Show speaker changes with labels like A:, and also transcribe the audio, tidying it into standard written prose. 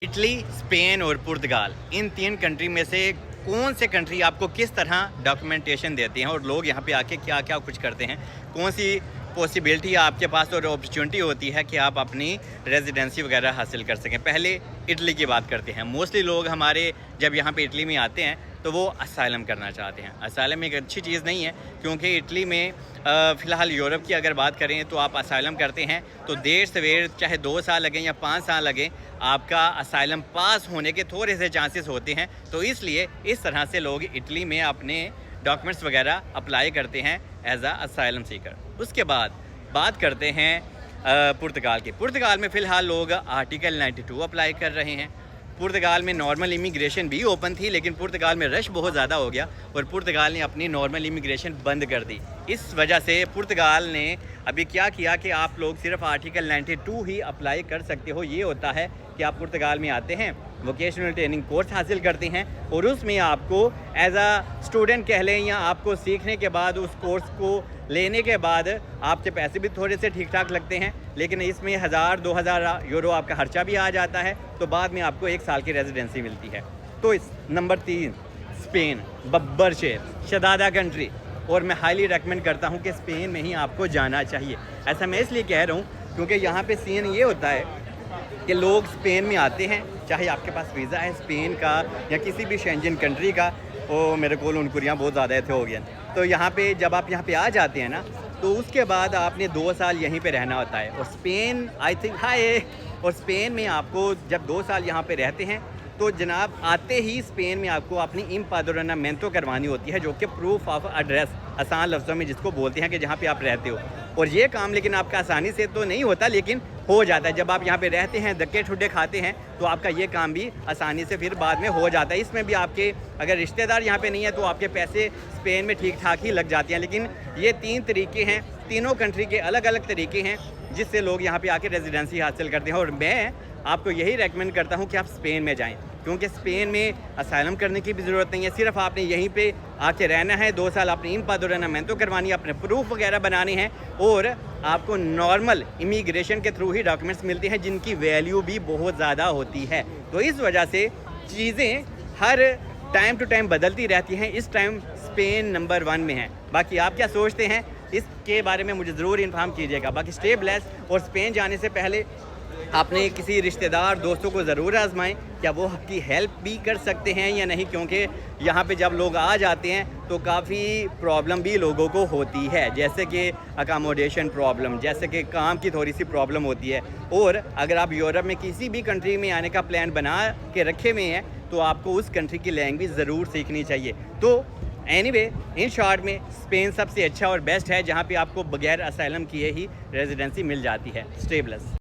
A: Italy, Spain और पुर्तगाल, इन 3 country में से कौन से कंट्री आपको किस तरह डॉक्यूमेंटेशन देती हैं और लोग यहाँ पे आके क्या-क्या कुछ करते हैं? कौन सी पॉसिबिलिटी आपके पास और अपॉर्चुनिटी होती है कि आप अपनी रेज़िडेंसी वगैरह हासिल कर सकें? पहले इटली की बात करते हैं। मोस्टली लोग हमारे जब यहाँ पे इटली में आते हैं तो वो असाइलम करना चाहते हैं। असाइलम एक अच्छी चीज़ नहीं है क्योंकि इटली में फ़िलहाल यूरोप की अगर बात करें तो आप असाइलम करते हैं तो देर सवेर चाहे 2 साल लगें या 5 साल लगें, आपका असाइलम पास होने के थोड़े से चांसेस होते हैं। तो इसलिए इस तरह से लोग इटली में अपने डॉक्यूमेंट्स वगैरह अप्लाई करते हैं एज अ असाइलम सीकर। उसके बाद बात करते हैं पुर्तगाल की। पुर्तगाल में फ़िलहाल लोग आर्टिकल 92 अप्लाई कर रहे हैं। पुर्तगाल में नॉर्मल इमिग्रेशन भी ओपन थी, लेकिन पुर्तगाल में रश बहुत ज़्यादा हो गया और पुर्तगाल ने अपनी नॉर्मल इमिग्रेशन बंद कर दी। इस वजह से पुर्तगाल ने अभी क्या किया कि आप लोग सिर्फ आर्टिकल 92 ही अप्लाई कर सकते हो। ये होता है कि आप पुर्तगाल में आते हैं, वोकेशनल ट्रेनिंग कोर्स हासिल करते हैं और उसमें आपको एज आ स्टूडेंट कह लें या आपको सीखने के बाद उस कोर्स को लेने के बाद आपके पैसे भी थोड़े से ठीक ठाक लगते हैं, लेकिन इसमें 1000-2000 यूरो आपका खर्चा भी आ जाता है। तो बाद में आपको 1 साल की रेजिडेंसी मिलती है। तो इस नंबर 3 स्पेन, बब्बर शेर, शदादा कंट्री, और मैं हाईली रेकमेंड करता हूँ कि स्पेन में ही आपको जाना चाहिए। ऐसा मैं इसलिए कह रहा हूँ क्योंकि यहाँ पे सीन ये होता है कि लोग स्पेन में आते हैं, चाहे आपके पास वीज़ा है स्पेन का या किसी भी शेंजन कंट्री का। वो मेरे को उनकुरियाँ बहुत ज़्यादा इतने हो गए। तो यहाँ पे जब आप यहाँ पे आ जाते हैं ना, तो उसके बाद आपने 2 साल यहीं पे रहना होता है। और स्पेन आई थिंक और स्पेन में आपको जब 2 साल यहाँ पे रहते हैं तो जनाब आते ही स्पेन में आपको अपनी इम्पादोरनामेंटो करवानी होती है, जो कि प्रूफ ऑफ एड्रेस, आसान लफ्ज़ों में जिसको बोलते हैं कि जहाँ पे आप रहते हो। और ये काम लेकिन आपका आसानी से तो नहीं होता, लेकिन हो जाता है। जब आप यहाँ पे रहते हैं, धक्के ठुड्डे खाते हैं, तो आपका ये काम भी आसानी से फिर बाद में हो जाता है। इसमें भी आपके अगर रिश्तेदार यहाँ पे नहीं है तो आपके पैसे स्पेन में ठीक ठाक ही लग जाते हैं। लेकिन ये 3 तरीके हैं, तीनों कंट्री के अलग अलग तरीके हैं जिससे लोग यहाँ पे आके रेजिडेंसी हासिल करते हैं। और मैं आपको यही रेकमेंड करता हूँ कि आप स्पेन में जाएं, क्योंकि स्पेन में असाइलम करने की भी ज़रूरत नहीं है। सिर्फ आपने यहीं पे आके रहना है, 2 साल अपनी इम्पादोरनामेंटो करवानी है, अपने प्रूफ वगैरह बनाने हैं और आपको नॉर्मल इमिग्रेशन के थ्रू ही डॉक्यूमेंट्स मिलते हैं जिनकी वैल्यू भी बहुत ज़्यादा होती है। तो इस वजह से चीज़ें हर टाइम टू टाइम बदलती रहती हैं। इस टाइम स्पेन नंबर 1 में है। बाकी आप क्या सोचते हैं इसके बारे में मुझे ज़रूर इन्फॉर्म कीजिएगा। बाकी स्टे ब्लेस्ड। और स्पेन जाने से पहले आपने किसी रिश्तेदार दोस्तों को ज़रूर आजमाएं क्या वो आपकी हेल्प भी कर सकते हैं या नहीं, क्योंकि यहाँ पे जब लोग आ जाते हैं तो काफ़ी प्रॉब्लम भी लोगों को होती है, जैसे कि अकामोडेशन प्रॉब्लम, जैसे कि काम की थोड़ी सी प्रॉब्लम होती है। और अगर आप यूरोप में किसी भी कंट्री में आने का प्लान बना के रखे हुए हैं तो आपको उस कंट्री की लैंग्वेज ज़रूर सीखनी चाहिए। तो एनीवे, इन शॉर्ट में स्पेन सबसे अच्छा और बेस्ट है जहाँ पे आपको बगैर असाइलम किए ही रेजिडेंसी मिल जाती है। Stay blessed.